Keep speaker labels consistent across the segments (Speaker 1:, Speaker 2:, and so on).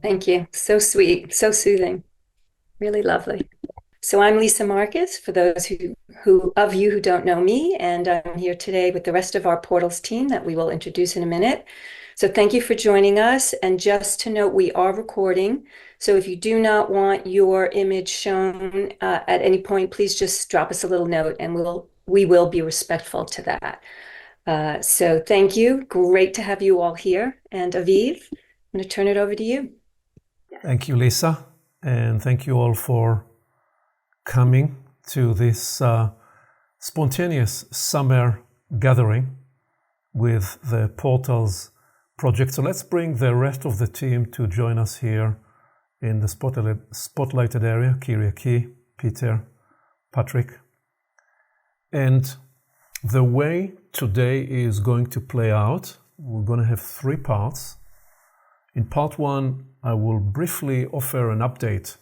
Speaker 1: Thank you. So sweet, so soothing, really lovely. So I'm Lisa Marcus, for those who of you who don't know me, and I'm here today with the rest of our Portals team that we will introduce in a minute. So thank you for joining us. And just to note, we are recording. So if you do not want your image shown at any point, please just drop us a little note and we will be respectful to that. So thank you. Great to have you all here. And Aviv, I'm going to turn it over to you.
Speaker 2: Thank you, Lisa, and thank you all for coming to this spontaneous summer gathering with the Portals project. So let's bring the rest of the team to join us here in the spotlighted area, Kyriaki, Peter, Patrick. And the way today is going to play out, we're going to have three parts. In part one, I will briefly offer an update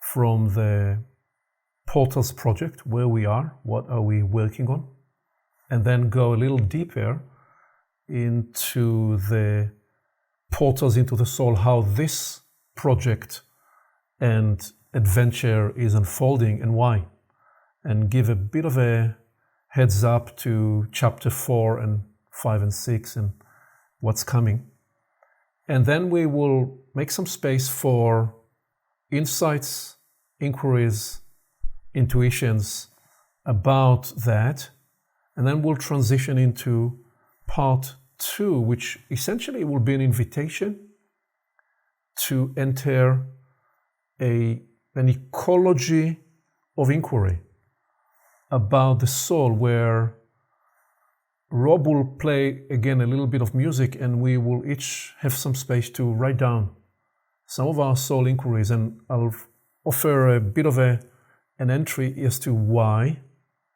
Speaker 2: from the Portals project, where we are, what are we working on, and then go a little deeper into the Portals into the Soul, how this project and adventure is unfolding and why, and give a bit of a heads up to chapter 4 and 5 and 6 and what's coming. And then we will make some space for insights, inquiries, intuitions about that. And then we'll transition into part 2, which essentially will be an invitation to enter an ecology of inquiry about the soul, where Rob will play again a little bit of music, and we will each have some space to write down some of our soul inquiries, and I'll offer a bit of an entry as to why,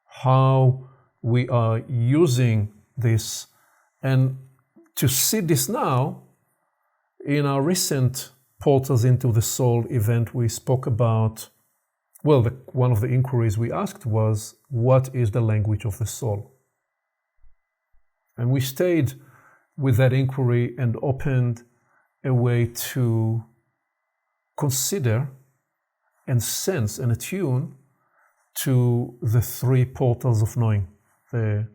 Speaker 2: how we are using this. And to see this now, in our recent Portals into the Soul event, we spoke about, well, one of the inquiries we asked was, what is the language of the soul? And we stayed with that inquiry and opened a way to consider and sense and attune to the three portals of knowing: the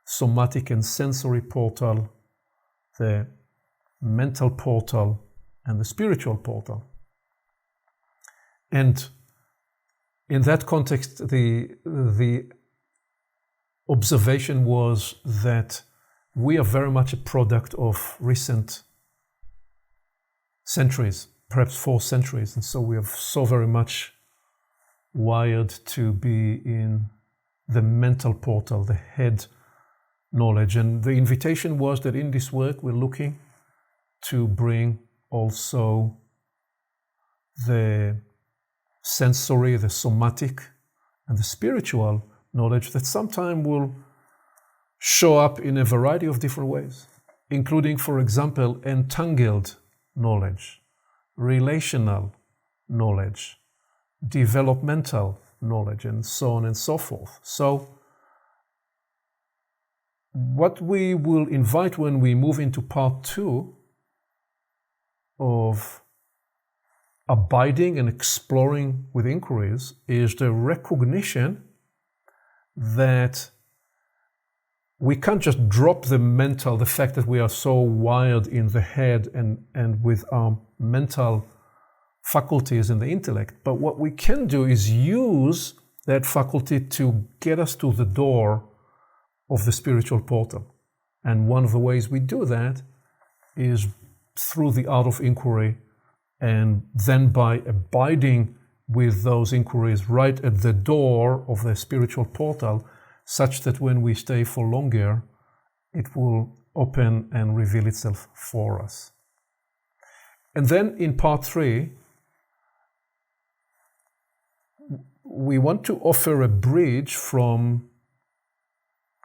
Speaker 2: somatic and sensory portal, the mental portal, and the spiritual portal. And in that context, the observation was that we are very much a product of recent centuries, perhaps 4 centuries. And so we are so very much wired to be in the mental portal, the head knowledge. And the invitation was that in this work, we're looking to bring also the sensory, the somatic, and the spiritual knowledge that sometime will show up in a variety of different ways, including, for example, entangled knowledge, relational knowledge, developmental knowledge, and so on and so forth. So what we will invite when we move into part 2 of abiding and exploring with inquiries is the recognition that we can't just drop the fact that we are so wired in the head and with our mental faculties and the intellect, but what we can do is use that faculty to get us to the door of the spiritual portal. And one of the ways we do that is through the art of inquiry, and then by abiding with those inquiries right at the door of the spiritual portal, such that when we stay for longer, it will open and reveal itself for us. And then in part 3, we want to offer a bridge from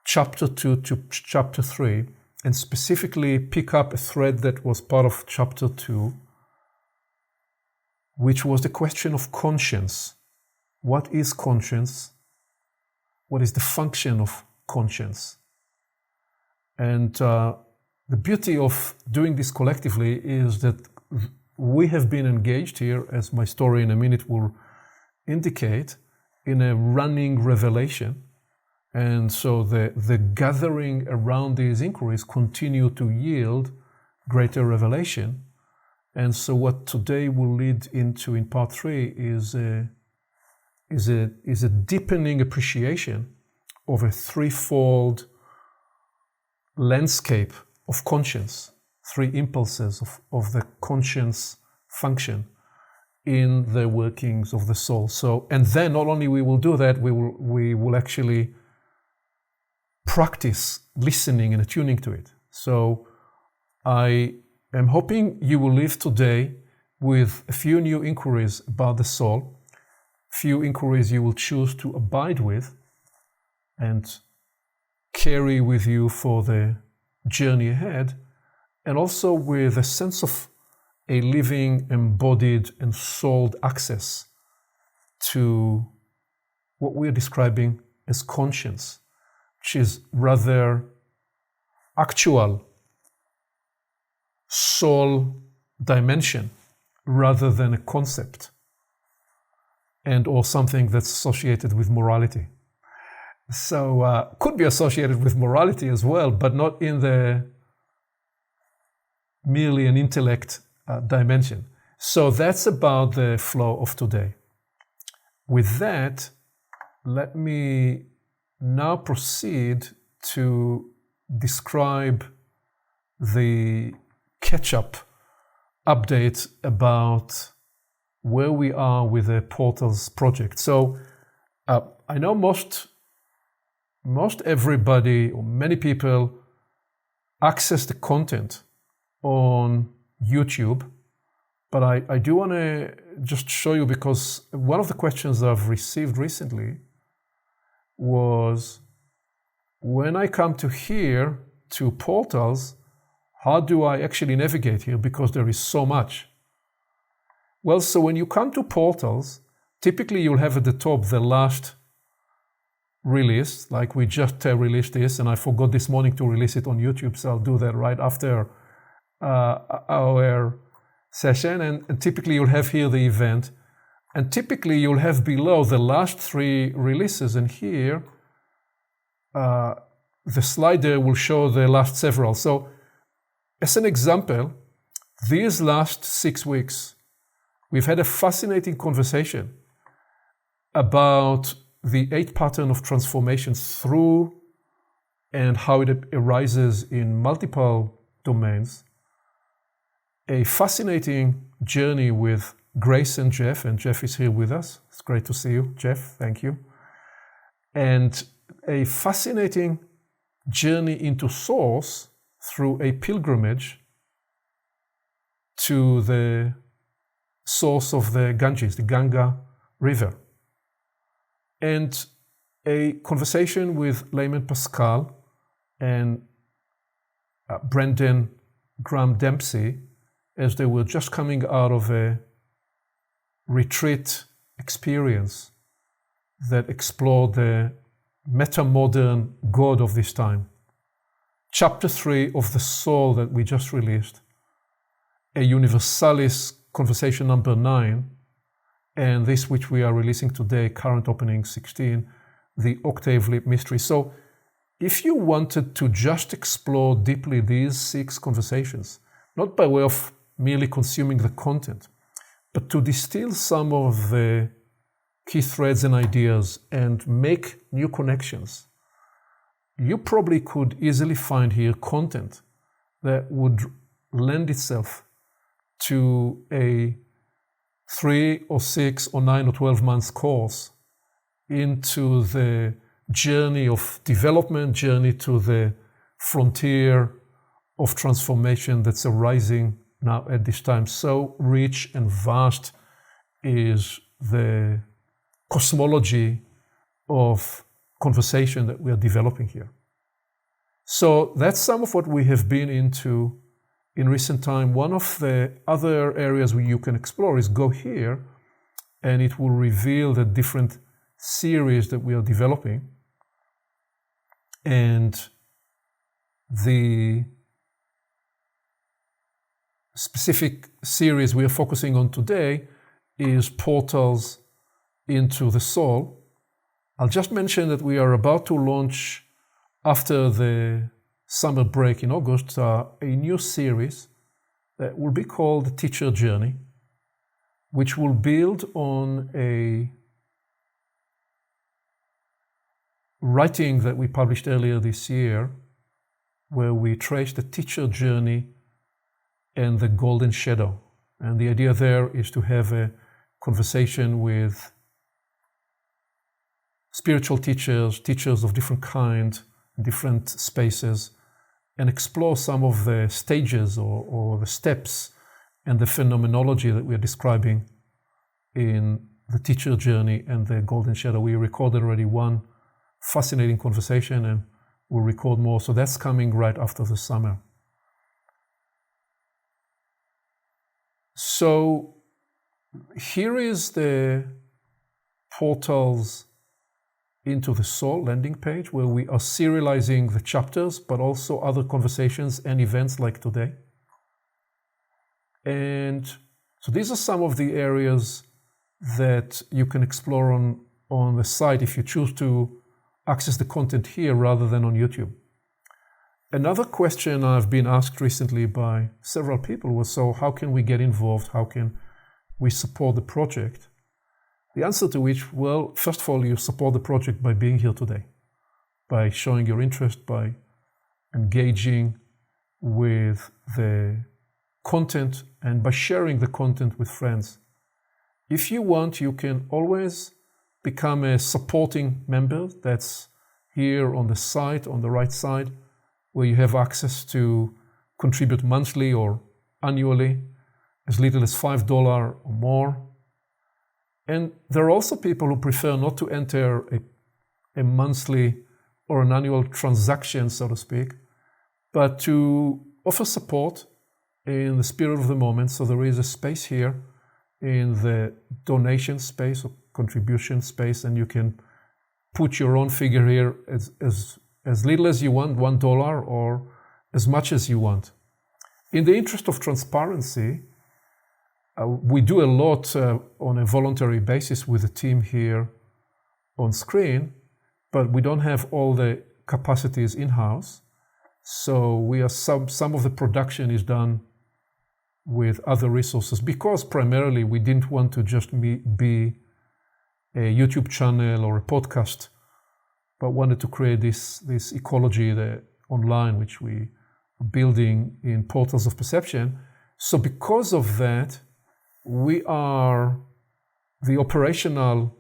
Speaker 2: chapter 2 to chapter 3, and specifically pick up a thread that was part of chapter 2, which was the question of conscience. What is conscience? What is the function of conscience? And the beauty of doing this collectively is that we have been engaged here, as my story in a minute will indicate, in a running revelation. And so the gathering around these inquiries continue to yield greater revelation. And so what today will lead into in part 3 is a deepening appreciation of a threefold landscape of conscience, 3 impulses of the conscience function in the workings of the soul. So, and then not only we will do that, we will actually practice listening and attuning to it. So I am hoping you will leave today with a few new inquiries about the soul, few inquiries you will choose to abide with and carry with you for the journey ahead, and also with a sense of a living, embodied, and souled access to what we are describing as conscience, which is rather actual soul dimension rather than a concept and or something that's associated with morality. So could be associated with morality as well, but not in the merely an intellect dimension. So that's about the flow of today. With that, let me now proceed to describe the catch-up update about where we are with the Portals project. So I know most everybody, or many people, access the content on YouTube, but I do want to just show you, because one of the questions I've received recently was, when I come to here, to Portals, how do I actually navigate here, because there is so much? Well, so when you come to Portals, typically you'll have at the top the last release, like we just released this, and I forgot this morning to release it on YouTube, so I'll do that right after our session. And typically you'll have here the event, and typically you'll have below the last 3 releases, and here the slider will show the last several. So as an example, these last 6 weeks, we've had a fascinating conversation about the 8 pattern of transformation through and how it arises in multiple domains. A fascinating journey with Grace and Jeff is here with us. It's great to see you, Jeff. Thank you. And a fascinating journey into Source through a pilgrimage to the source of the Ganges, the Ganga River. And a conversation with Layman Pascal and Brendan Graham Dempsey, as they were just coming out of a retreat experience that explored the meta-modern God of this time. Chapter 3 of The Soul that we just released, a Universalis conversation number 9, and this which we are releasing today, current opening 16, the Octave Leap Mystery. So if you wanted to just explore deeply these 6 conversations, not by way of merely consuming the content, but to distill some of the key threads and ideas and make new connections, you probably could easily find here content that would lend itself to a 3 or 6 or 9 or 12 months course into the journey of development, journey to the frontier of transformation that's arising now at this time. So rich and vast is the cosmology of conversation that we are developing here. So that's some of what we have been into in recent time. One of the other areas where you can explore is go here, and it will reveal the different series that we are developing. And the specific series we are focusing on today is Portals into the Soul. I'll just mention that we are about to launch, after the summer break in August, a new series that will be called The Teacher Journey, which will build on a writing that we published earlier this year, where we trace the teacher journey and the golden shadow. And the idea there is to have a conversation with spiritual teachers, teachers of different kind, different spaces, and explore some of the stages or the steps and the phenomenology that we are describing in the teacher journey and the golden shadow. We recorded already one fascinating conversation, and we'll record more. So that's coming right after the summer. So here is the Portals into the Soul landing page, where we are serializing the chapters, but also other conversations and events like today. And so these are some of the areas that you can explore on the site if you choose to access the content here rather than on YouTube. Another question I've been asked recently by several people was, so how can we get involved? How can we support the project? The answer to which, well, first of all, you support the project by being here today, by showing your interest, by engaging with the content, and by sharing the content with friends. If you want, you can always become a supporting member. That's here on the site, on the right side, where you have access to contribute monthly or annually, as little as $5 or more. And there are also people who prefer not to enter a monthly or an annual transaction, so to speak, but to offer support in the spirit of the moment. So there is a space here in the donation space or contribution space, and you can put your own figure here as little as you want, $1, or as much as you want. In the interest of transparency, we do a lot on a voluntary basis with the team here on screen, but we don't have all the capacities in-house. So we are some of the production is done with other resources, because primarily we didn't want to just be a YouTube channel or a podcast, but wanted to create this ecology online, which we are building in Portals of Perception. So because of that, the operational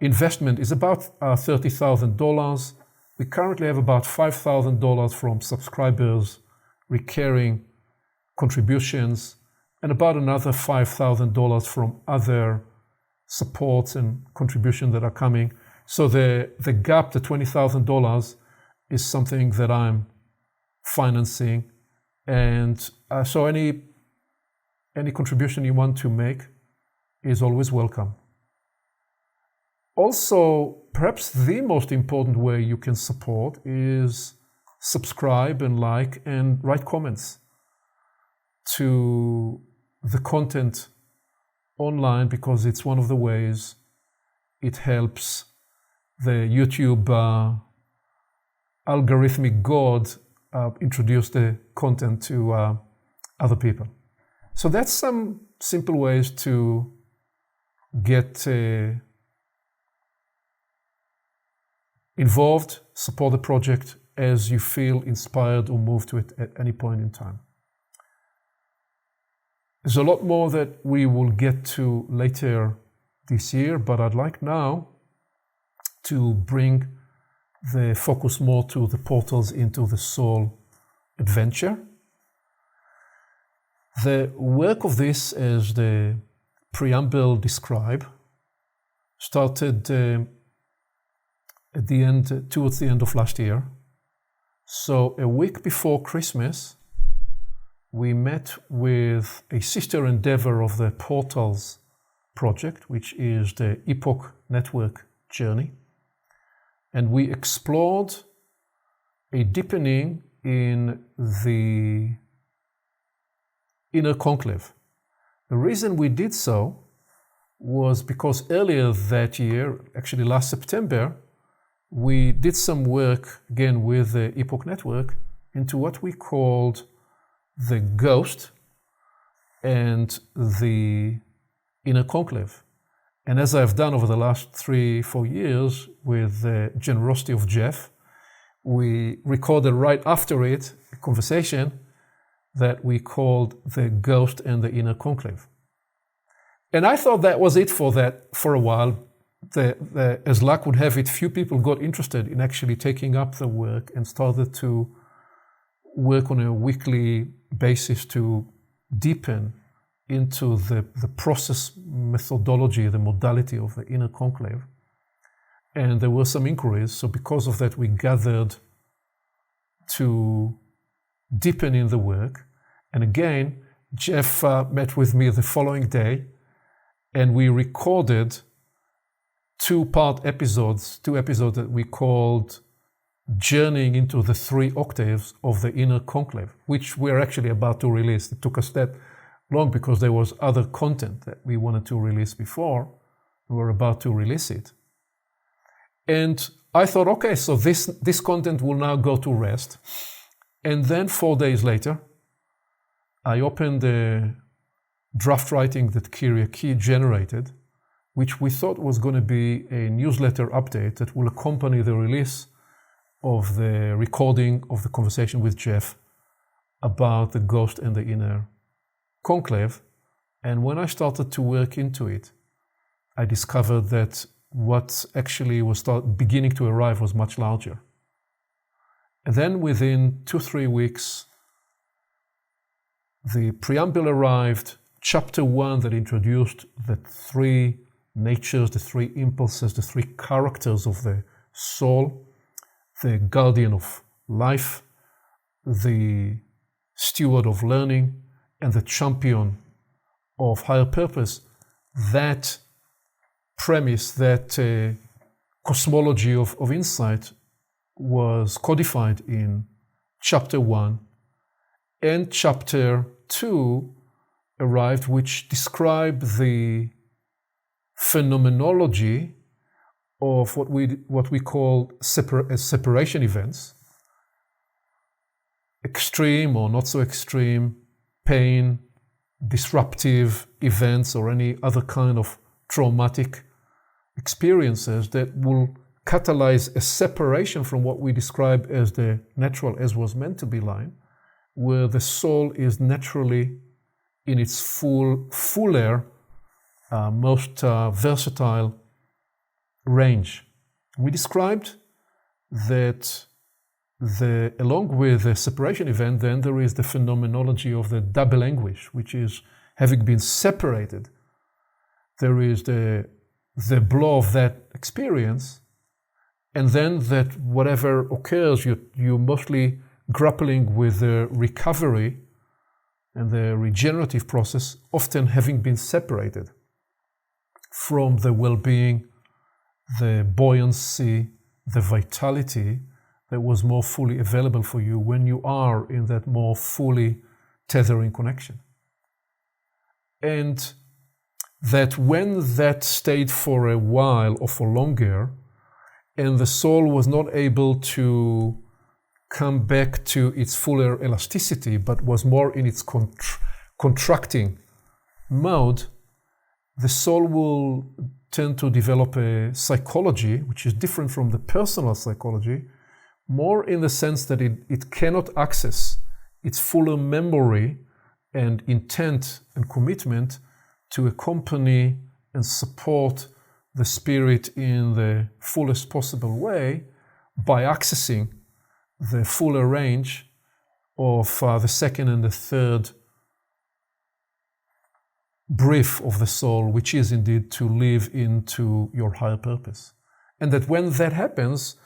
Speaker 2: investment is about $30,000. We currently have about $5,000 from subscribers, recurring contributions, and about another $5,000 from other supports and contributions that are coming. So the gap, the $20,000, is something that I'm financing. And so any contribution you want to make is always welcome. Also, perhaps the most important way you can support is subscribe and like and write comments to the content online, because it's one of the ways it helps the YouTube algorithmic god introduce the content to other people. So that's some simple ways to get involved, support the project as you feel inspired or moved to it at any point in time. There's a lot more that we will get to later this year, but I'd like now to bring the focus more to the Portals into the Soul adventure. The work of this, as the preamble describe, started towards the end of last year. So a week before Christmas, we met with a sister endeavor of the Portals project, which is the Epoch Network Journey. And we explored a deepening in the inner conclave. The reason we did so was because earlier that year, actually last September, we did some work again with the Epoch Network into what we called the ghost and the inner conclave. And as I've done over the last 3-4 years with the generosity of Jeff, we recorded right after it a conversation that we called the ghost and the inner conclave. And I thought that was it for a while. As luck would have it, few people got interested in actually taking up the work and started to work on a weekly basis to deepen into the process methodology, the modality of the inner conclave. And there were some inquiries. So because of that, we gathered to deepen in the work. And again, Jeff met with me the following day, and we recorded two episodes that we called Journeying into the 3 octaves of the inner conclave, which we're actually about to release. It took us that long because there was other content that we wanted to release before. We were about to release it. And I thought, okay, so this content will now go to rest. And then 4 days later, I opened the draft writing that Kyria Key generated, which we thought was going to be a newsletter update that will accompany the release of the recording of the conversation with Jeff about the ghost and the inner conclave. And when I started to work into it, I discovered that what actually was beginning to arrive was much larger. And then within 2-3 weeks, the preamble arrived, chapter 1 that introduced the 3 natures, the 3 impulses, the 3 characters of the soul, the guardian of life, the steward of learning, and the champion of higher purpose. That premise, that cosmology of insight was codified in chapter 1, and chapter 2 arrived, which described the phenomenology of what we call separation events, extreme or not so extreme pain, disruptive events, or any other kind of traumatic experiences that will catalyze a separation from what we describe as the natural as was meant to be line, where the soul is naturally in its fuller, most versatile range. We described that along with the separation event, then there is the phenomenology of the double anguish, which is having been separated. There is the blow of that experience, and then that whatever occurs, you're mostly grappling with the recovery and the regenerative process, often having been separated from the well-being, the buoyancy, the vitality that was more fully available for you when you are in that more fully tethering connection. And that when that stayed for a while or for longer, and the soul was not able to come back to its fuller elasticity, but was more in its contracting mode, the soul will tend to develop a psychology which is different from the personal psychology, more in the sense that it cannot access its fuller memory and intent and commitment to accompany and support the spirit in the fullest possible way by accessing the fuller range of the second and the third brief of the soul, which is indeed to live into your higher purpose. And that when that happens,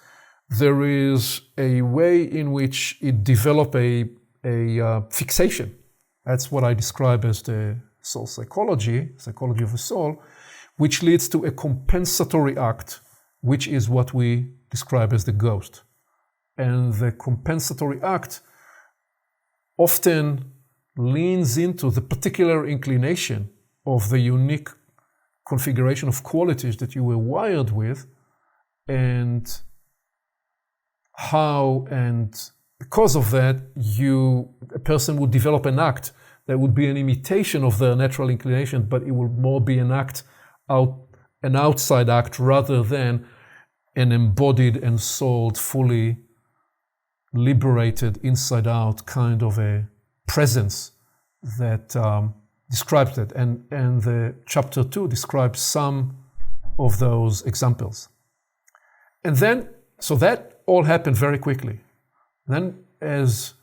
Speaker 2: there is a way in which it develops a fixation. That's what I describe as the soul psychology of the soul, which leads to a compensatory act, which is what we describe as the ghost. And the compensatory act often leans into the particular inclination of the unique configuration of qualities that you were wired with, and how, and because of that, a person would develop an act that would be an imitation of their natural inclination, but it would more be an outside act rather than an embodied and souled, fully liberated, inside out kind of a presence that describes that. And the chapter 2 describes some of those examples. And then, so that all happened very quickly. Then as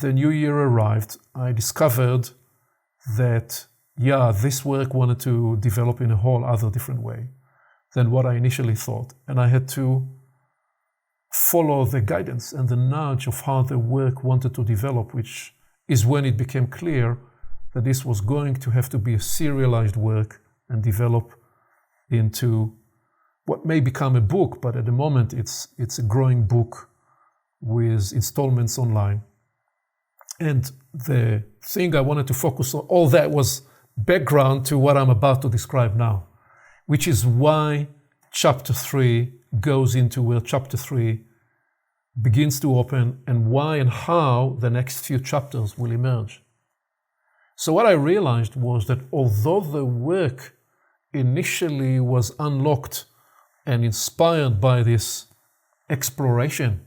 Speaker 2: the new year arrived, I discovered that, this work wanted to develop in a whole other different way than what I initially thought. And I had to follow the guidance and the nudge of how the work wanted to develop, which is when it became clear that this was going to have to be a serialized work and develop into what may become a book, but at the moment it's a growing book with installments online. And the thing I wanted to focus on, all that was background to what I'm about to describe now, which is why chapter 3 goes into where chapter 3 begins to open, and why and how the next few chapters will emerge. So what I realized was that although the work initially was unlocked and inspired by this exploration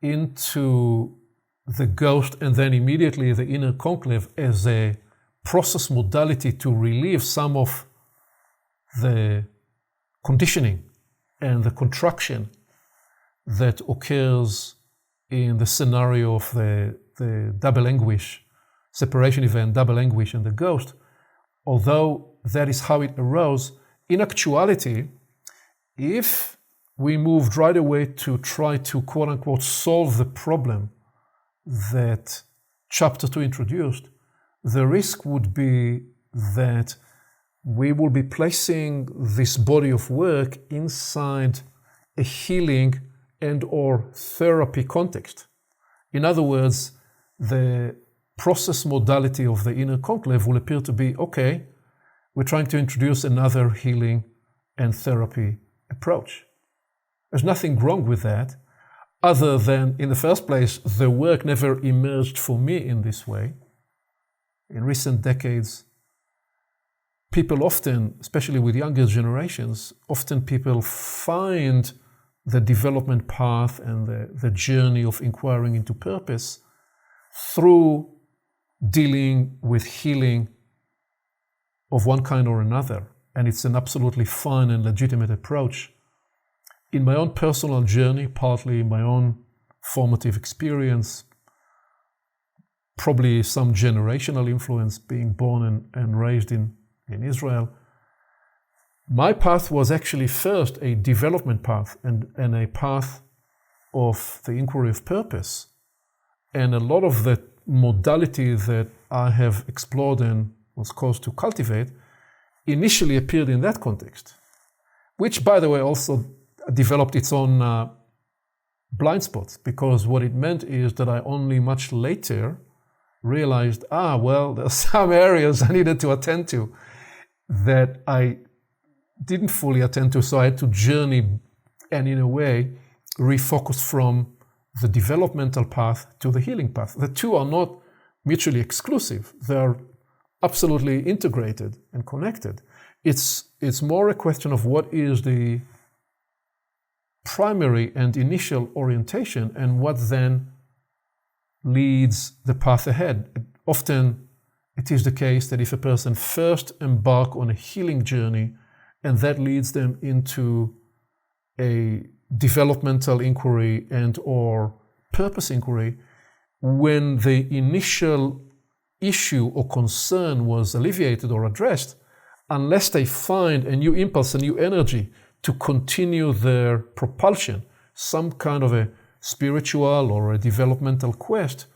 Speaker 2: into the ghost and then immediately the inner conclave as a process modality to relieve some of the conditioning and the contraction that occurs in the scenario of the double anguish, separation event, double anguish and the ghost, although that is how it arose, in actuality, if we moved right away to try to quote-unquote solve the problem that chapter 2 introduced, the risk would be that we will be placing this body of work inside a healing and or therapy context. In other words, the process modality of the inner conclave will appear to be, okay, we're trying to introduce another healing and therapy approach. There's nothing wrong with that, other than, in the first place, the work never emerged for me in this way. In recent decades, people often, especially with younger generations, often people find the development path and the journey of inquiring into purpose through dealing with healing of one kind or another. And it's an absolutely fine and legitimate approach. In my own personal journey, partly my own formative experience, probably some generational influence, being born and raised in Israel, my path was actually first a development path and a path of the inquiry of purpose. And a lot of the modality that I have explored and was caused to cultivate initially appeared in that context, which, by the way, also developed its own blind spots, because what it meant is that I only much later realized, there's some areas I needed to attend to that I didn't fully attend to, so I had to journey and, in a way, refocus from the developmental path to the healing path. The two are not mutually exclusive. They are absolutely integrated and connected. It's more a question of what is the primary and initial orientation and what then leads the path ahead. Often it is the case that if a person first embark on a healing journey and that leads them into a developmental inquiry and or purpose inquiry, when the initial issue or concern was alleviated or addressed, unless they find a new impulse, a new energy to continue their propulsion, some kind of a spiritual or a developmental quest,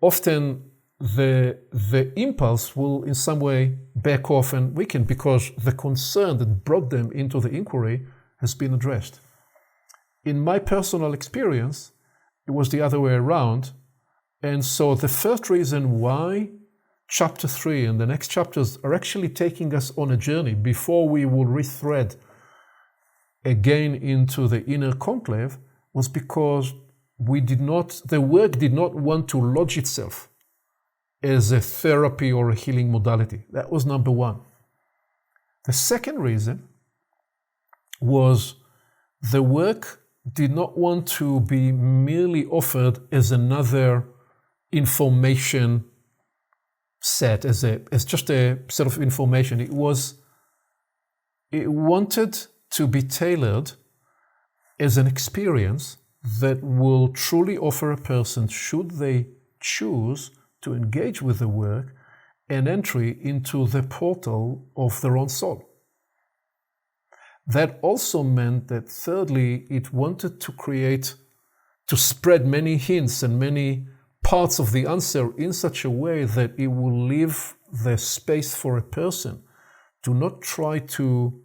Speaker 2: often the impulse will in some way back off and weaken because the concern that brought them into the inquiry has been addressed. In my personal experience, it was the other way around. And so the first reason why chapter 3 and the next chapters are actually taking us on a journey before we will rethread again into the inner conclave was because the work did not want to lodge itself as a therapy or a healing modality. That was number one. The second reason was the work did not want to be merely offered as another information set, as just a set of information. It wanted to be tailored as an experience that will truly offer a person, should they choose to engage with the work, an entry into the portal of their own soul. That also meant that thirdly, it wanted to spread many hints and many parts of the answer in such a way that it will leave the space for a person to not try to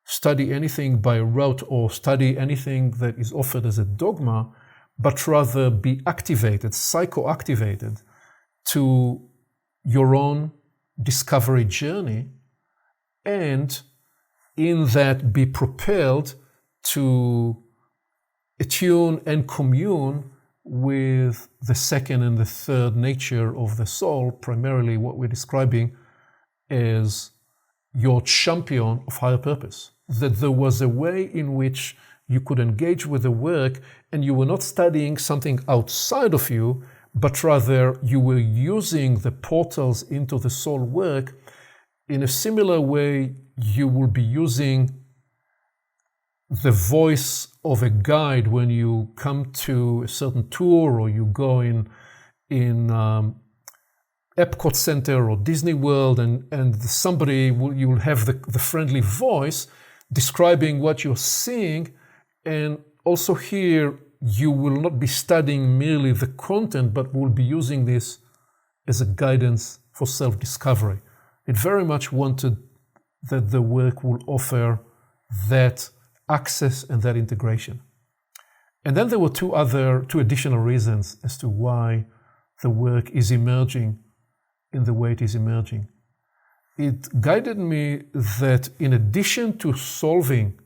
Speaker 2: study anything by rote or study anything that is offered as a dogma, but rather be activated, psychoactivated to your own discovery journey, and in that be propelled to attune and commune with the second and the third nature of the soul, primarily what we're describing as your champion of higher purpose. That there was a way in which you could engage with the work and you were not studying something outside of you, but rather you were using the portals into the soul work in a similar way you will be using the voice of a guide when you come to a certain tour or you go in Epcot Center or Disney World, and you will have the friendly voice describing what you're seeing. And also here, you will not be studying merely the content, but will be using this as a guidance for self-discovery. It very much wanted that the work will offer that access and that integration. And then there were two additional reasons as to why the work is emerging in the way it is emerging. It guided me that in addition to solving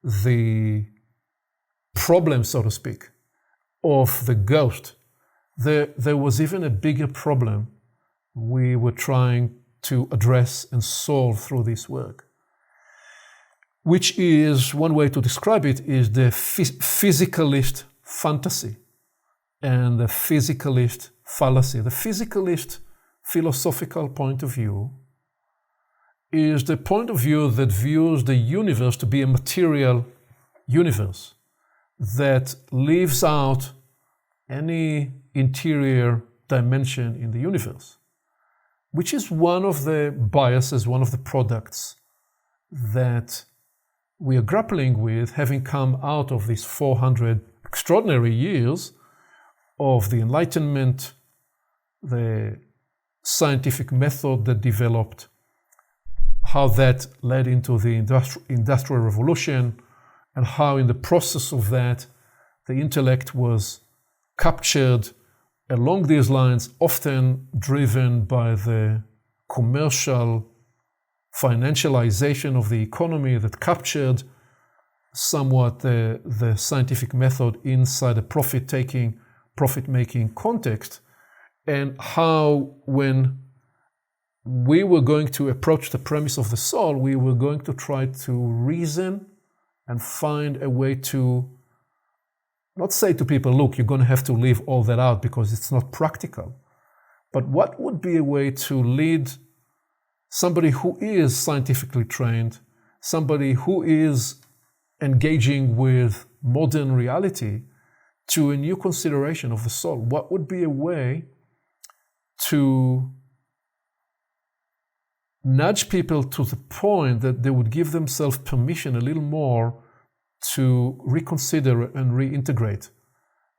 Speaker 2: the problem, so to speak, of the ghost, there was even a bigger problem we were trying to address and solve through this work, which is, one way to describe it, is the physicalist fantasy and the physicalist fallacy. The physicalist philosophical point of view is the point of view that views the universe to be a material universe that leaves out any interior dimension in the universe, which is one of the biases, one of the products that we are grappling with, having come out of these 400 extraordinary years of the Enlightenment, the scientific method that developed, how that led into the Industrial Revolution, and how in the process of that, the intellect was captured along these lines, often driven by the commercial financialization of the economy that captured somewhat the scientific method inside a profit-making context, and how when we were going to approach the premise of the soul, we were going to try to reason and find a way to not say to people, look, you're going to have to leave all that out because it's not practical. But what would be a way to lead somebody who is scientifically trained, somebody who is engaging with modern reality, to a new consideration of the soul? What would be a way to nudge people to the point that they would give themselves permission a little more to reconsider and reintegrate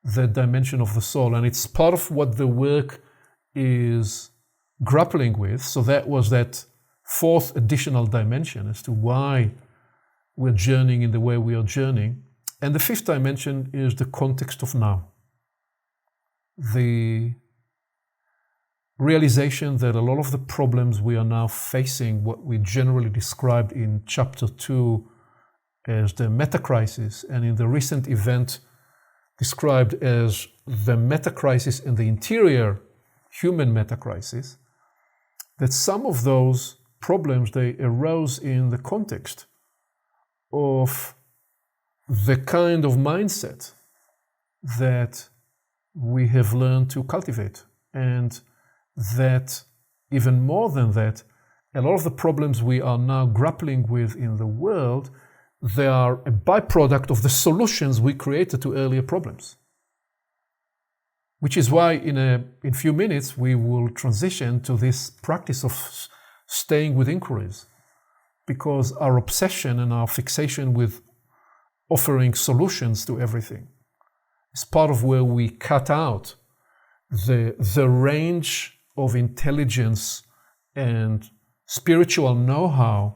Speaker 2: the dimension of the soul? And it's part of what the work is grappling with. So that was that fourth additional dimension as to why we're journeying in the way we are journeying. And the fifth dimension is the context of now. The realization that a lot of the problems we are now facing, what we generally described in chapter 2 as the meta-crisis, and in the recent event described as the meta-crisis and the interior human meta-crisis, that some of those problems, they arose in the context of the kind of mindset that we have learned to cultivate. And that even more than that, a lot of the problems we are now grappling with in the world, they are a byproduct of the solutions we created to earlier problems. Which is why in a few minutes we will transition to this practice of staying with inquiries, because our obsession and our fixation with offering solutions to everything is part of where we cut out the range of intelligence and spiritual know-how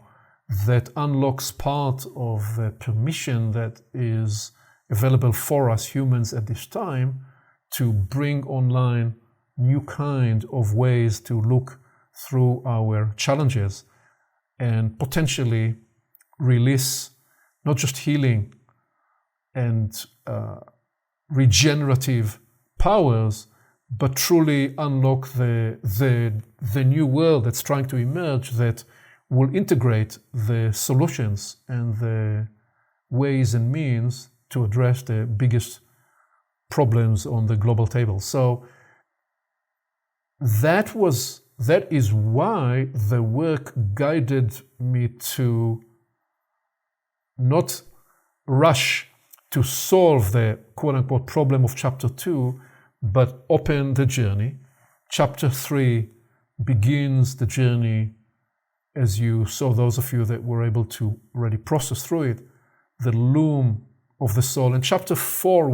Speaker 2: that unlocks part of the permission that is available for us humans at this time to bring online new kind of ways to look through our challenges and potentially release not just healing and regenerative powers, but truly unlock the new world that's trying to emerge, that will integrate the solutions and the ways and means to address the biggest problems on the global table. So that is why the work guided me to not rush to solve the quote-unquote problem of chapter 2, but open the journey. Chapter 3 begins the journey, as you saw, those of you that were able to already process through it, the loom of the soul. And chapter 4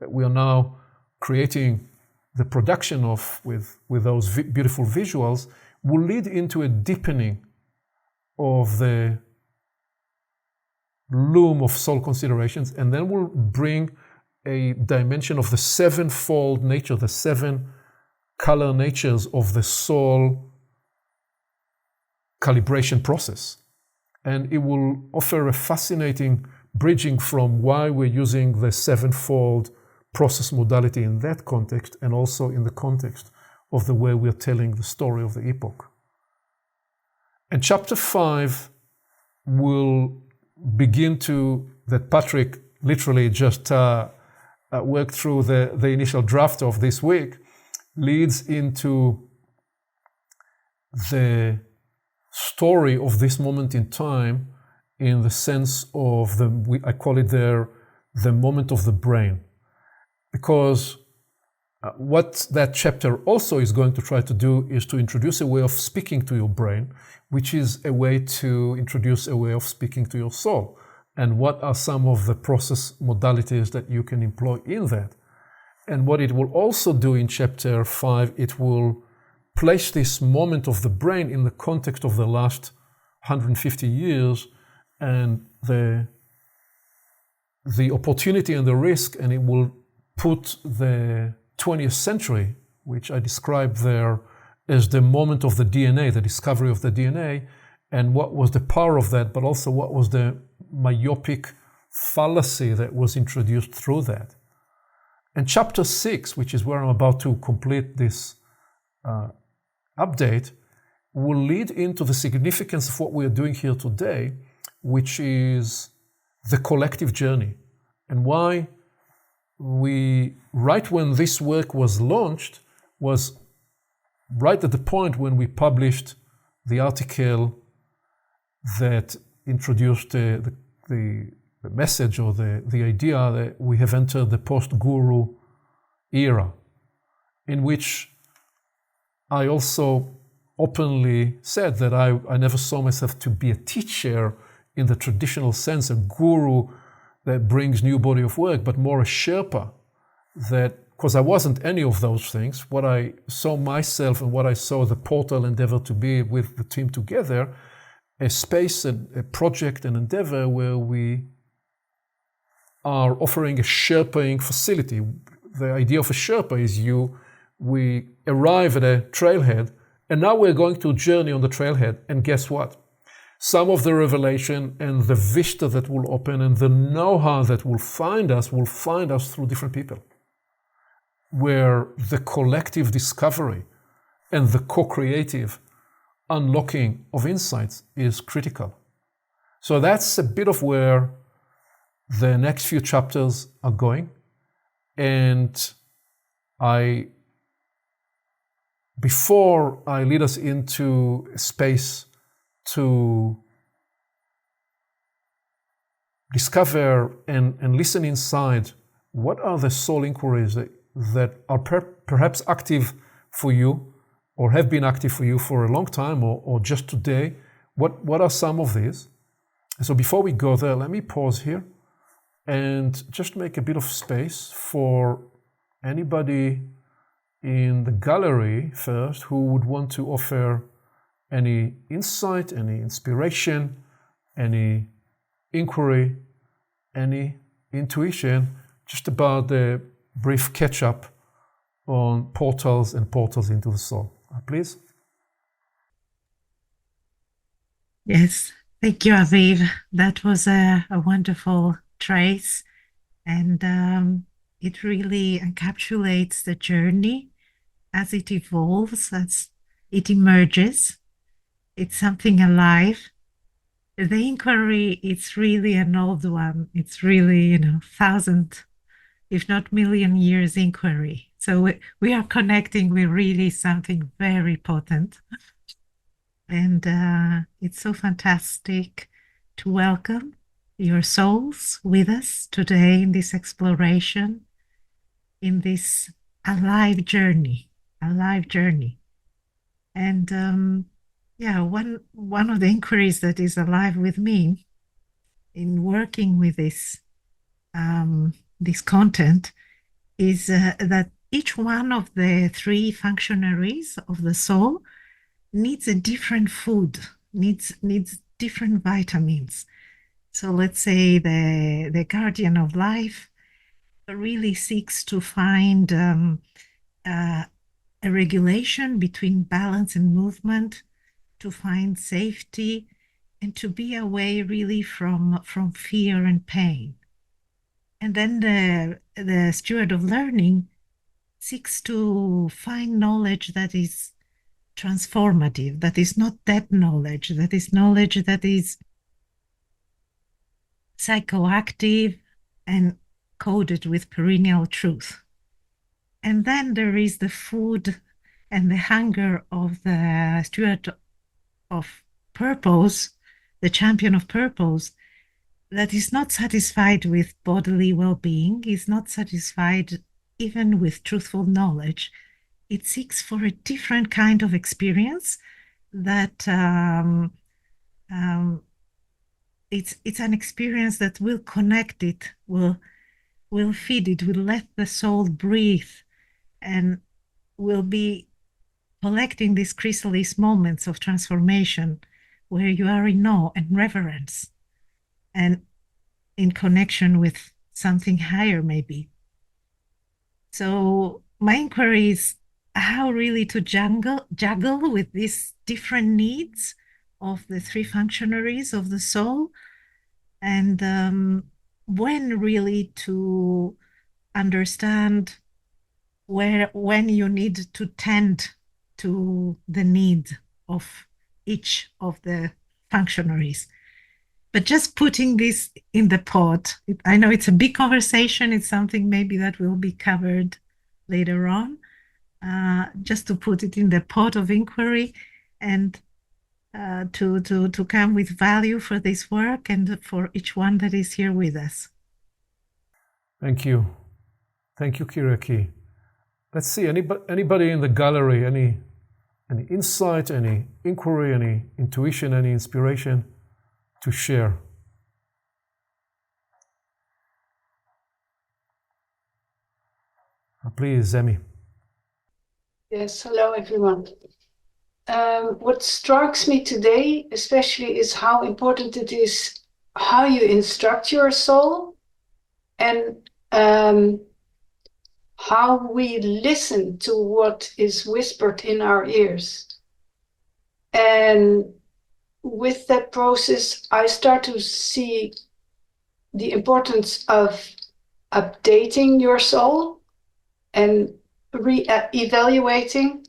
Speaker 2: we are now creating the production of with those beautiful visuals, will lead into a deepening of the loom of soul considerations, and then we'll bring a dimension of the sevenfold nature, the 7 color natures of the soul calibration process. And it will offer a fascinating bridging from why we're using the sevenfold process modality in that context, and also in the context of the way we're telling the story of the epoch. And chapter 5 will begin to, that Patrick literally just worked through the initial draft of this week, leads into the story of this moment in time, in the sense of I call it there, the moment of the brain. Because what that chapter also is going to try to do is to introduce a way of speaking to your brain, which is a way to introduce a way of speaking to your soul. And what are some of the process modalities that you can employ in that? And what it will also do in chapter 5, it will place this moment of the brain in the context of the last 150 years and the opportunity and the risk, and it will put the 20th century, which I described there as the moment of the DNA, the discovery of the DNA, and what was the power of that, but also what was the myopic fallacy that was introduced through that. And chapter 6, which is where I'm about to complete this update, will lead into the significance of what we are doing here today, which is the collective journey, and why right when this work was launched, was right at the point when we published the article that introduced the message or the idea that we have entered the post-guru era, in which I also openly said that I never saw myself to be a teacher in the traditional sense, a guru that brings new body of work, but more a Sherpa, that, because I wasn't any of those things, what I saw myself and what I saw the portal endeavor to be with the team together, a space, a project, an endeavor where we are offering a Sherpaing facility. The idea of a Sherpa is you we arrive at a trailhead, and now we're going to journey on the trailhead. And guess what? Some of the revelation and the vista that will open and the know-how that will find us through different people, where the collective discovery and the co-creative unlocking of insights is critical. So that's a bit of where the next few chapters are going. And before I lead us into a space to discover and listen inside, what are the soul inquiries that are perhaps active for you or have been active for you for a long time or just today? What are some of these? So before we go there, let me pause here and just make a bit of space for anybody in the gallery first who would want to offer any insight, any inspiration, any inquiry, any intuition, just about the brief catch-up on portals and portals into the soul. Please.
Speaker 3: Yes, thank you, Aviv. That was a wonderful trace, and it really encapsulates the journey as it evolves, as it emerges. It's something alive. The inquiry, it's really an old one. It's really, thousand, if not million years inquiry. So we are connecting with really something very potent. And it's so fantastic to welcome your souls with us today in this exploration, in this alive journey, alive journey. And one of the inquiries that is alive with me in working with this content is that each one of the three functionaries of the soul needs a different food, needs different vitamins. So let's say the guardian of life really seeks to find a regulation between balance and movement, to find safety, and to be away really from fear and pain. And then the steward of learning seeks to find knowledge that is transformative, that is not dead knowledge, that is knowledge that is psychoactive and coded with perennial truth. And then there is the food and the hunger of the steward of purpose, the champion of purpose, that is not satisfied with bodily well-being, is not satisfied even with truthful knowledge. It seeks for a different kind of experience that it's an experience that will connect it, will feed it, will let the soul breathe, and will be collecting these chrysalis moments of transformation where you are in awe and reverence and in connection with something higher maybe. So my inquiry is how really to juggle with these different needs of the three functionaries of the soul, and when really to understand when you need to tend to the need of each of the functionaries. But just putting this in the pot, I know it's a big conversation. It's something maybe that will be covered later on. Just to put it in the pot of inquiry and to come with value for this work and for each one that is here with us.
Speaker 2: Thank you. Thank you, Kiraki. Let's see, anybody in the gallery, any insight, any inquiry, any intuition, any inspiration to share? Please, Zemi.
Speaker 4: Yes, hello everyone. What strikes me today especially is how important it is how you instruct your soul and how we listen to what is whispered in our ears. And with that process, I start to see the importance of updating your soul and evaluating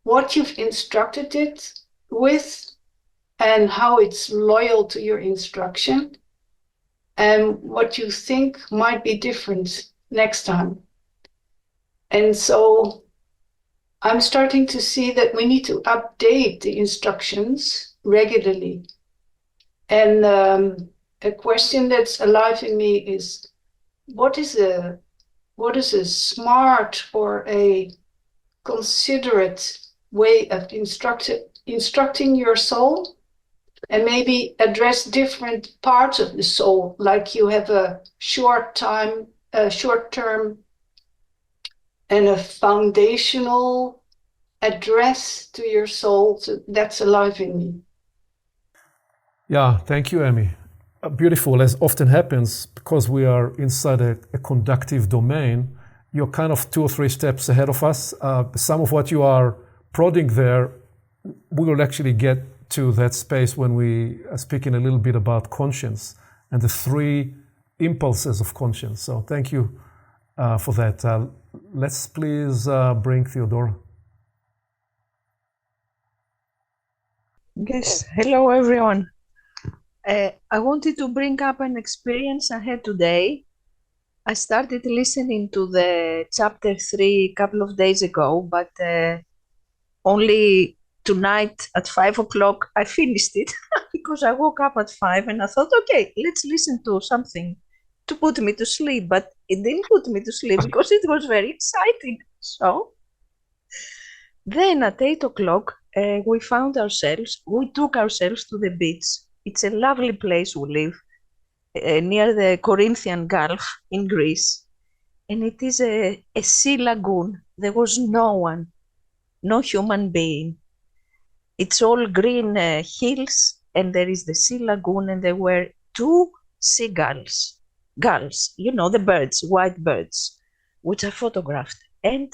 Speaker 4: what you've instructed it with and how it's loyal to your instruction and what you think might be different next time. And so I'm starting to see that we need to update the instructions regularly. And a question that's alive in me is, what is a smart or a considerate way of instructing your soul, and maybe address different parts of the soul, like you have a short term, and a foundational address to your soul. So that's alive in me.
Speaker 2: Yeah, thank you, Amy. Beautiful, as often happens, because we are inside a conductive domain, you're kind of 2 or 3 steps ahead of us. Some of what you are prodding there, we will actually get to that space when we are speaking a little bit about conscience and the 3 impulses of conscience. So thank you for that. Let's please bring Theodora.
Speaker 5: Yes, hello everyone. I wanted to bring up an experience I had today. I started listening to the chapter 3 a couple of days ago, but only tonight at 5 o'clock I finished it because I woke up at 5 and I thought, okay, let's listen to something to put me to sleep. But it didn't put me to sleep because it was very exciting. So then at 8 o'clock, we took ourselves to the beach. It's a lovely place we live, near the Corinthian Gulf in Greece. And it is a sea lagoon. There was no one, no human being. It's all green hills, and there is the sea lagoon, and there were 2 seagulls, gulls, you know, the birds, white birds, which I photographed. And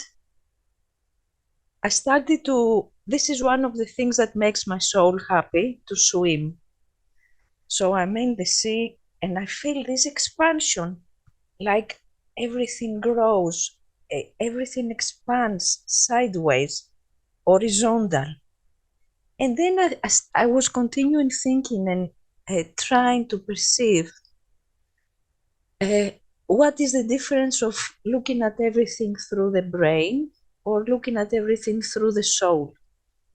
Speaker 5: this is one of the things that makes my soul happy, to swim. So I'm in the sea and I feel this expansion, like everything grows, everything expands sideways, horizontal. And then I was continuing thinking and trying to perceive what is the difference of looking at everything through the brain or looking at everything through the soul.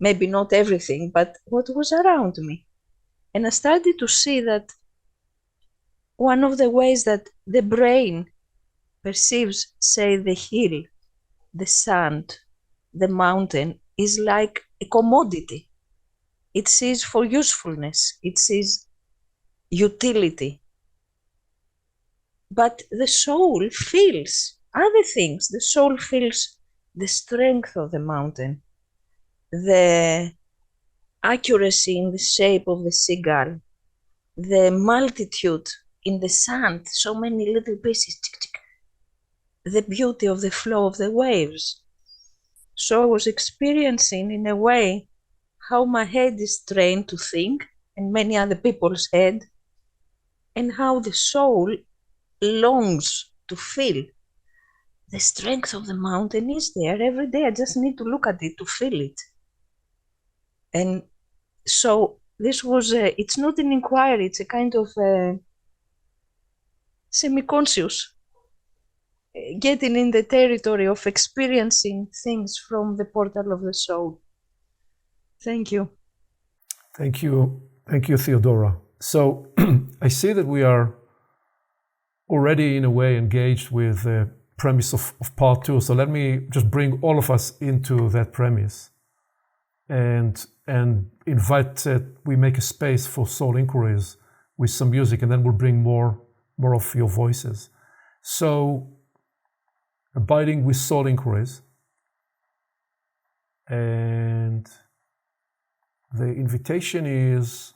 Speaker 5: Maybe not everything, but what was around me. And I started to see that one of the ways that the brain perceives, say, the hill, the sand, the mountain, is like a commodity. It sees for usefulness, it sees utility. But the soul feels other things. The soul feels the strength of the mountain, the accuracy in the shape of the seagull, the multitude in the sand, so many little pieces, tick, tick, the beauty of the flow of the waves. So I was experiencing, in a way, how my head is trained to think, and many other people's head, and how the soul longs to feel. The strength of the mountain is there every day. I just need to look at it to feel it. And so this was, it's not an inquiry, it's a kind of semi-conscious, getting in the territory of experiencing things from the portal of the soul. Thank you.
Speaker 2: Thank you. Thank you, Theodora. So I see that we are already in a way engaged with the premise of part 2. So let me just bring all of us into that premise and invite that we make a space for soul inquiries with some music, and then we'll bring more of your voices. So abiding with soul inquiries, and the invitation is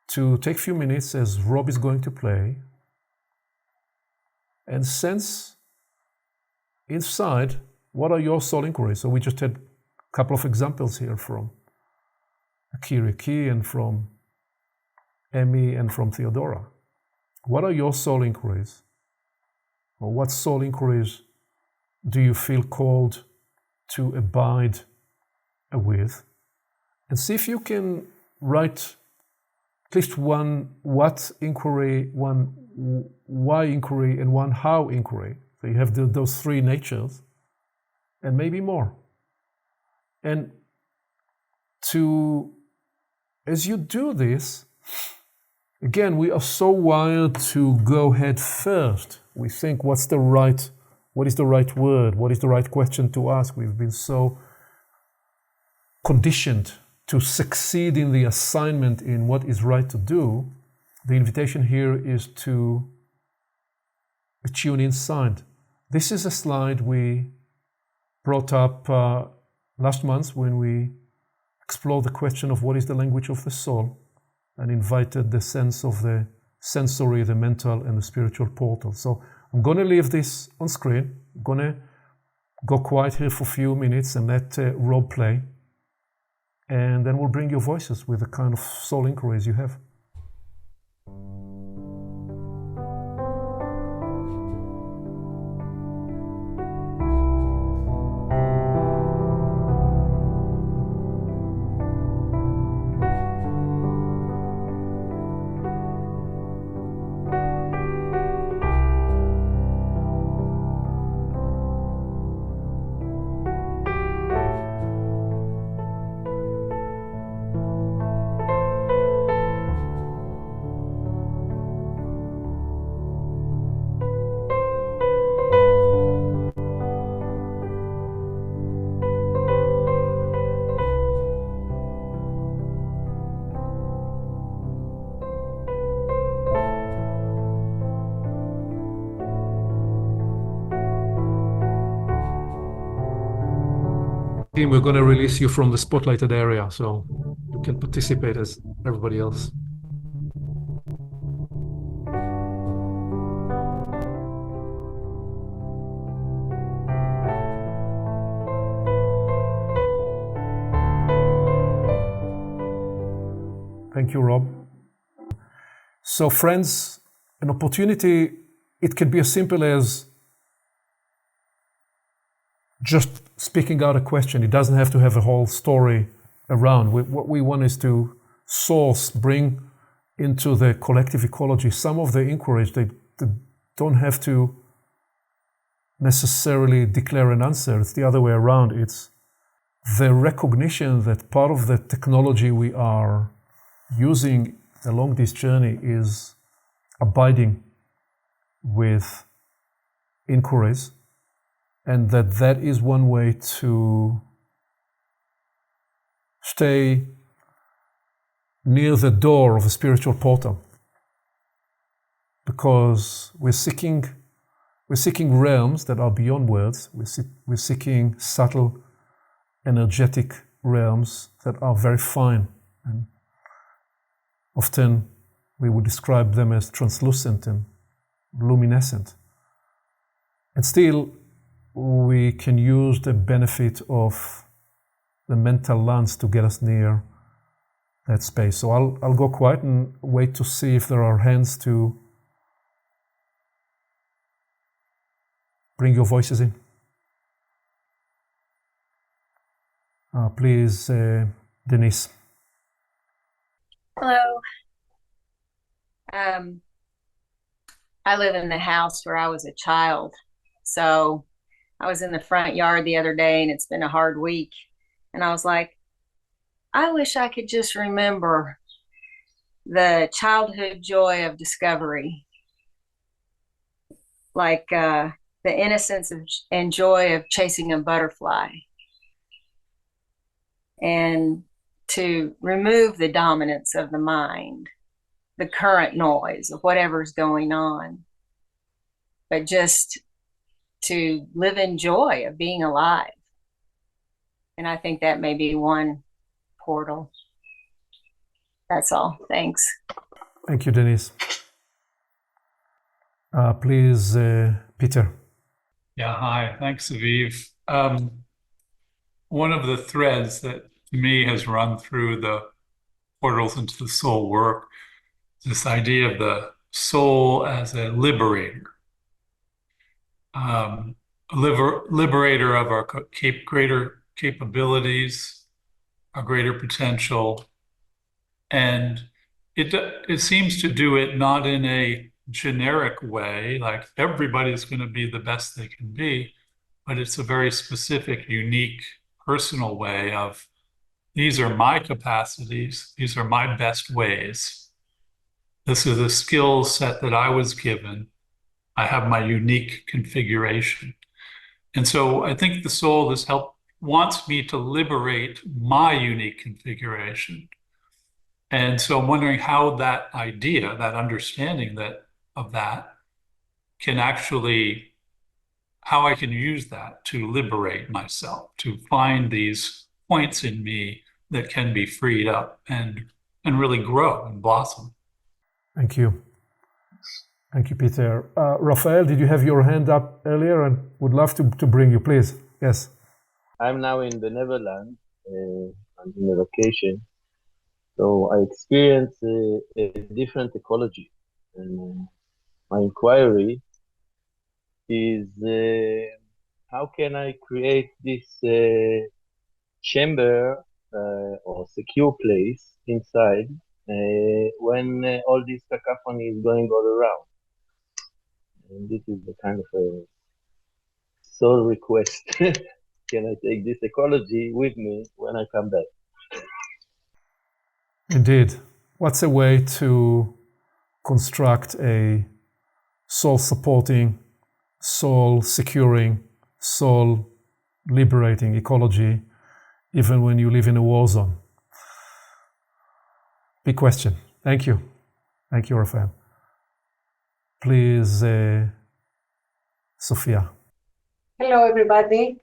Speaker 2: to take a few minutes as Rob is going to play and sense inside, what are your soul inquiries? So we just had a couple of examples here from Akira and from Emmy and from Theodora. What are your soul inquiries? Or what soul inquiries do you feel called to abide with? And see if you can write at least one what inquiry, one why inquiry, and one how inquiry. So you have those three natures, and maybe more. And as you do this, again, we are so wired to go head first. We think, what is the right word? What is the right question to ask? We've been so conditioned to succeed in the assignment in what is right to do. The invitation here is to tune inside. This is a slide we brought up last month when we explored the question of what is the language of the soul and invited the sense of the sensory, the mental, and the spiritual portal. So I'm going to leave this on screen. I'm going to go quiet here for a few minutes and let Rob play. And then we'll bring your voices with the kind of soul inquiries you have. We're going to release you from the spotlighted area so you can participate as everybody else. Thank you, Rob. So friends, an opportunity, it can be as simple as just speaking out a question. It doesn't have to have a whole story around. What we want is to bring into the collective ecology some of the inquiries. They don't have to necessarily declare an answer. It's the other way around. It's the recognition that part of the technology we are using along this journey is abiding with inquiries, and that is one way to stay near the door of a spiritual portal, because we're seeking realms that are beyond words. We're seeking subtle, energetic realms that are very fine, and often we would describe them as translucent and luminescent. And still, we can use the benefit of the mental lens to get us near that space. So I'll go quiet and wait to see if there are hands to bring your voices in. Please, Denise.
Speaker 6: Hello. I live in the house where I was a child. So I was in the front yard the other day, and it's been a hard week. And I was like, I wish I could just remember the childhood joy of discovery, like the innocence and joy of chasing a butterfly, and to remove the dominance of the mind, the current noise of whatever's going on, but just to live in joy of being alive. And I think that may be one portal. That's all. Thanks.
Speaker 2: Thank you, Denise. Please, Peter.
Speaker 7: Yeah, hi. Thanks, Aviv. One of the threads that to me has run through the portals into the soul work is this idea of the soul as a liberator, um, liberator of our greater capabilities, our greater potential, and it seems to do it not in a generic way, like everybody's going to be the best they can be, but it's a very specific, unique, personal way of these are my capacities, these are my best ways. This is a skill set that I was given. I have my unique configuration. And so I think the soul has helped, wants me to liberate my unique configuration. And so I'm wondering how that idea, that understanding of that can actually, how I can use that to liberate myself, to find these points in me that can be freed up and really grow and blossom.
Speaker 2: Thank you. Thank you, Peter. Raphael, did you have your hand up earlier and would love to bring you, please? Yes.
Speaker 8: I'm now in the Netherlands. I'm in a vacation. So I experience a different ecology. And my inquiry is how can I create this chamber or secure place inside when all this cacophony is going all around? And this is the kind of a soul request. Can I take this ecology with me when I come back?
Speaker 2: Indeed. What's a way to construct a soul-supporting, soul-securing, soul-liberating ecology even when you live in a war zone? Big question. Thank you. Thank you, Raphael. Please, Sophia.
Speaker 9: Hello, everybody.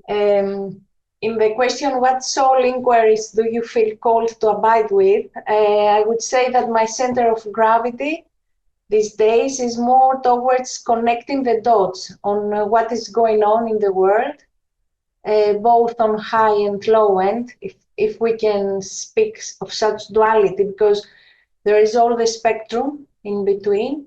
Speaker 9: In the question, what soul inquiries do you feel called to abide with? I would say that my center of gravity these days is more towards connecting the dots on what is going on in the world, both on high and low end, if we can speak of such duality, because there is all the spectrum in between.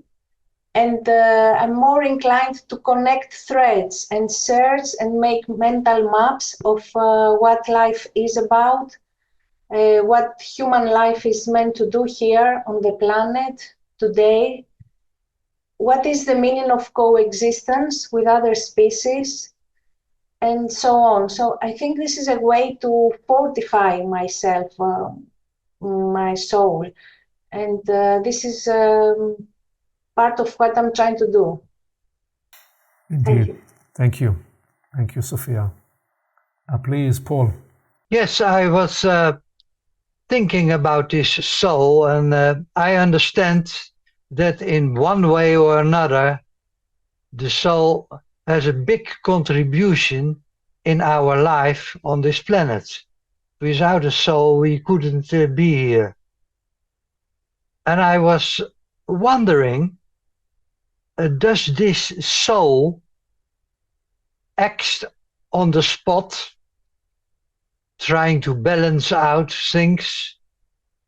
Speaker 9: And I'm more inclined to connect threads and search and make mental maps of what life is about, what human life is meant to do here on the planet today, what is the meaning of coexistence with other species, and so on. So I think this is a way to fortify myself, my soul. And this is part of what I'm trying to do.
Speaker 2: Indeed. Thank you. Thank you, Sophia. Please, Paul.
Speaker 10: Yes, I was thinking about this soul, and I understand that in one way or another, the soul has a big contribution in our life on this planet. Without a soul, we couldn't be here. And I was wondering, does this soul act on the spot, trying to balance out things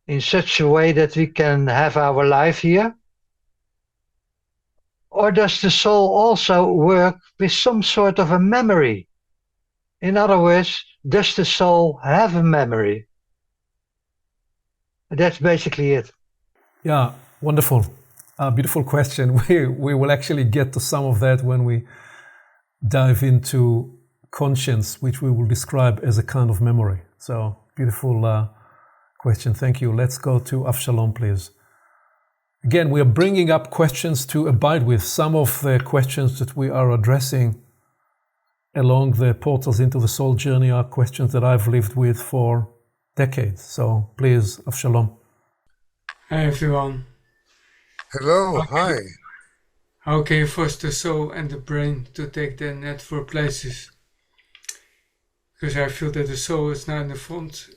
Speaker 10: in such a way that we can have our life here? Or does the soul also work with some sort of a memory? In other words, does the soul have a memory? That's basically it.
Speaker 2: Yeah, wonderful. Beautiful question. We will actually get to some of that when we dive into conscience, which we will describe as a kind of memory. So, beautiful question. Thank you. Let's go to Avshalom, please. Again, we are bringing up questions to abide with. Some of the questions that we are addressing along the portals into the soul journey are questions that I've lived with for decades. So, please, Avshalom.
Speaker 11: Hi, everyone.
Speaker 12: Hello, hi.
Speaker 11: How can you force the soul and the brain to take the net for places? Because I feel that the soul is now in the front,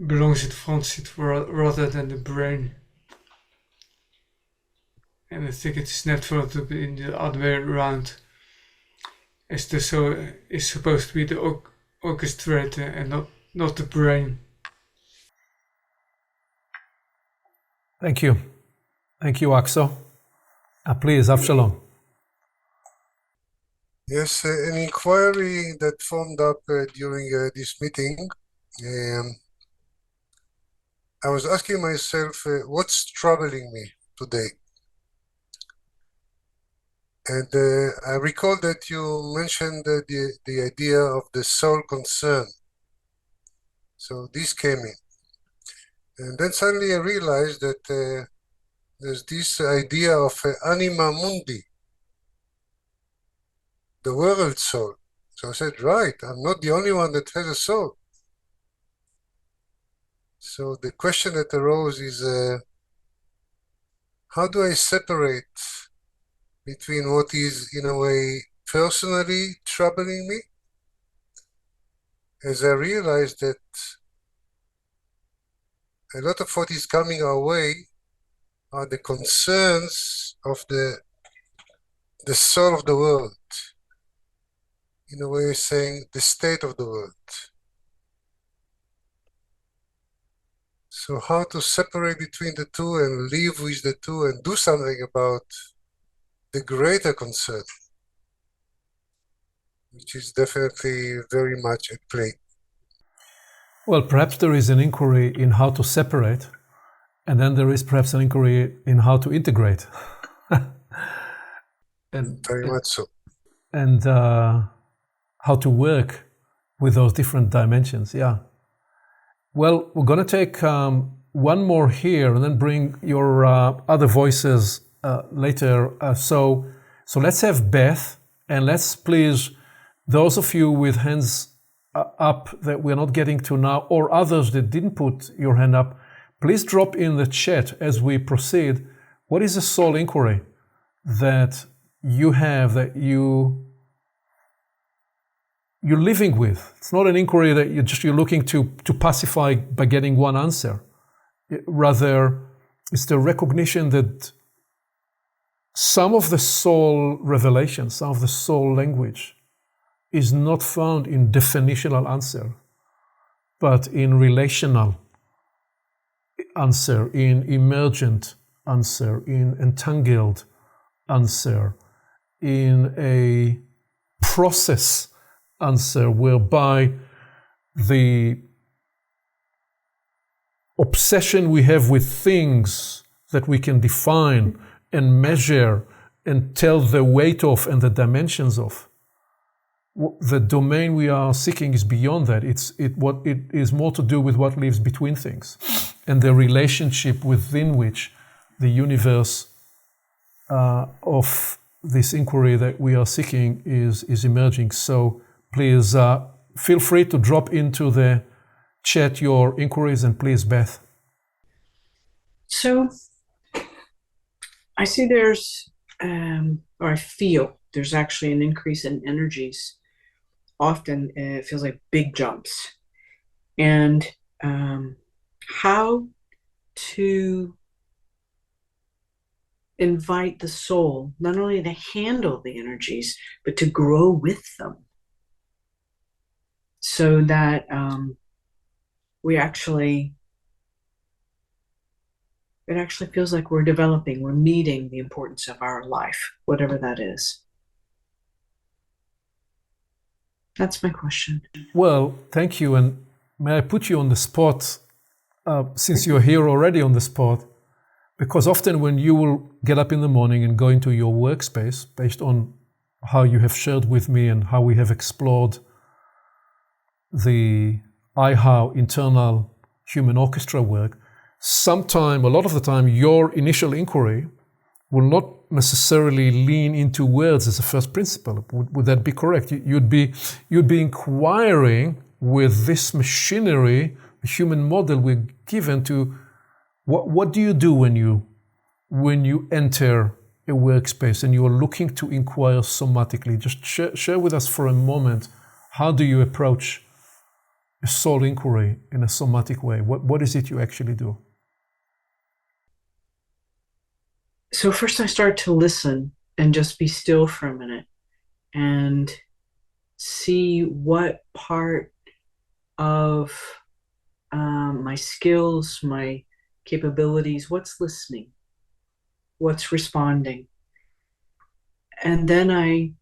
Speaker 11: belongs in the front seat rather than the brain. And I think it is natural to be in the other way around, as the soul is supposed to be the orchestrator and not the brain.
Speaker 2: Thank you. Thank you, Axel. Please, Avshalom.
Speaker 12: Yes, an inquiry that formed up during this meeting. I was asking myself, what's troubling me today? And I recall that you mentioned the idea of the soul concern. So this came in. And then suddenly I realized that there's this idea of anima mundi, the world soul. So I said, right, I'm not the only one that has a soul. So the question that arose is, how do I separate between what is, in a way, personally troubling me, as I realized that a lot of what is coming our way are the concerns of the soul of the world, in a way saying the state of the world. So how to separate between the two and live with the two and do something about the greater concern, which is definitely very much at play.
Speaker 2: Well, perhaps there is an inquiry in how to separate, and then there is perhaps an inquiry in how to integrate.
Speaker 12: Very much so.
Speaker 2: And how to work with those different dimensions, yeah. Well, we're going to take one more here and then bring your other voices later. So let's have Beth, and let's please, those of you with hands up that we're not getting to now, or others that didn't put your hand up, please drop in the chat as we proceed. What is a soul inquiry that you have, that you're living with? It's not an inquiry that you're looking to pacify by getting one answer. Rather, it's the recognition that some of the soul revelation, some of the soul language is not found in definitional answer, but in relational answer, in emergent answer, in entangled answer, in a process answer whereby the obsession we have with things that we can define and measure and tell the weight of and the dimensions of, the domain we are seeking is beyond that. It is more to do with what lives between things and the relationship within which the universe of this inquiry that we are seeking is emerging. So please feel free to drop into the chat your inquiries, and please, Beth.
Speaker 13: So I see there's, or I feel there's actually an increase in energies. Often it feels like big jumps. And how to invite the soul not only to handle the energies, but to grow with them, so that it actually feels like we're developing, we're meeting the importance of our life, whatever that is. That's my question.
Speaker 2: Well, thank you. And may I put you on the spot, since you're here already on the spot, because often when you will get up in the morning and go into your workspace, based on how you have shared with me and how we have explored the IHOW internal human orchestra work, a lot of the time, your initial inquiry will not necessarily lean into words as a first principle. Would that be correct? You'd be inquiring with this machinery, the human model we're given to, what do you do when you enter a workspace and you are looking to inquire somatically? Just share with us for a moment, how do you approach a soul inquiry in a somatic way? What is it you actually do?
Speaker 13: So first I start to listen and just be still for a minute and see what part of my skills, my capabilities, what's listening, what's responding. And then I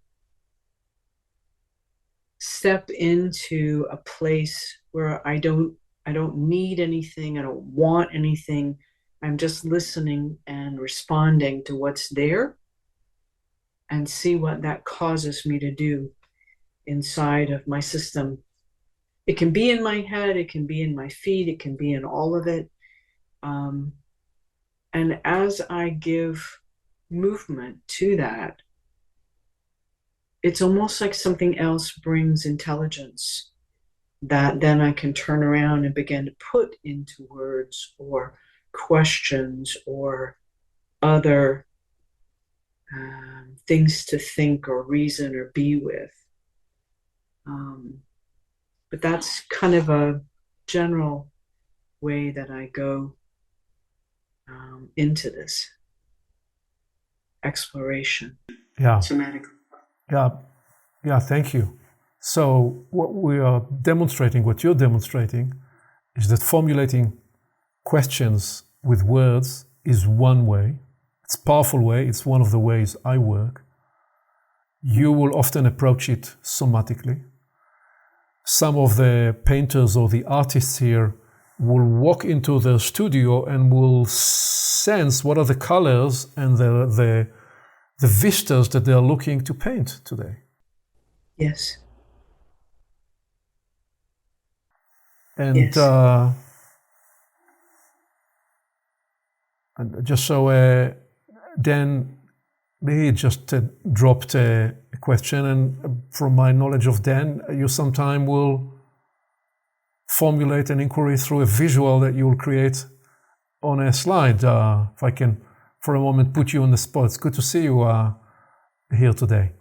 Speaker 13: step into a place where I don't need anything, I don't want anything. I'm just listening and responding to what's there and see what that causes me to do inside of my system. It can be in my head, it can be in my feet, it can be in all of it. And as I give movement to that, it's almost like something else brings intelligence that then I can turn around and begin to put into words or questions or other things to think or reason or be with. But that's kind of a general way that I go into this exploration.
Speaker 2: Yeah.
Speaker 13: Somatic.
Speaker 2: Yeah, thank you. So what we are demonstrating, what you're demonstrating, is that formulating questions with words is one way. It's a powerful way. It's one of the ways I work. You will often approach it somatically. Some of the painters or the artists here will walk into the studio and will sense what are the colors and the vistas that they are looking to paint today.
Speaker 13: Yes.
Speaker 2: And,
Speaker 13: yes.
Speaker 2: And just so Dan, he just dropped a question, and from my knowledge of Dan, you sometime will formulate an inquiry through a visual that you'll create on a slide. If I can, for a moment, put you on the spot. It's good to see you here today.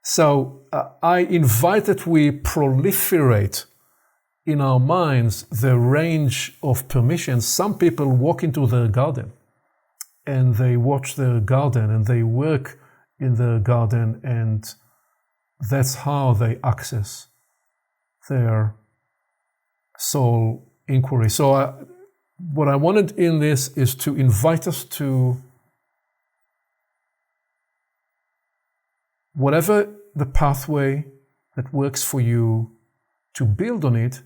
Speaker 2: So I invite that we proliferate in our minds the range of permissions. Some people walk into the garden and they watch the garden and they work in the garden, and that's how they access their soul inquiry. So what I wanted in this is to invite us to whatever the pathway that works for you, to build on it,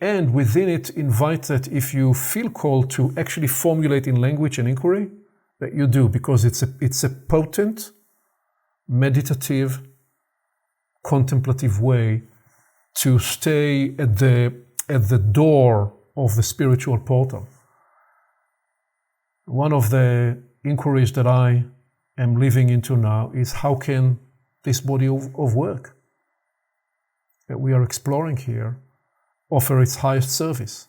Speaker 2: and within it invite that if you feel called to actually formulate in language an inquiry, that you do, because it's a potent, meditative, contemplative way to stay at the door of the spiritual portal. One of the inquiries that I am living into now is how can this body of work that we are exploring here offer its highest service?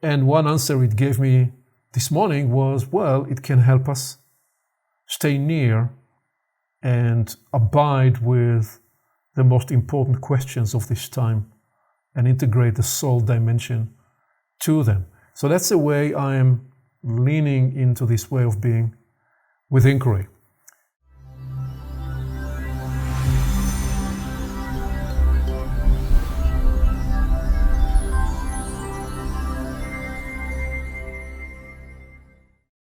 Speaker 2: And one answer it gave me this morning was, well, it can help us stay near and abide with the most important questions of this time and integrate the soul dimension to them. So that's the way I am leaning into this way of being with inquiry.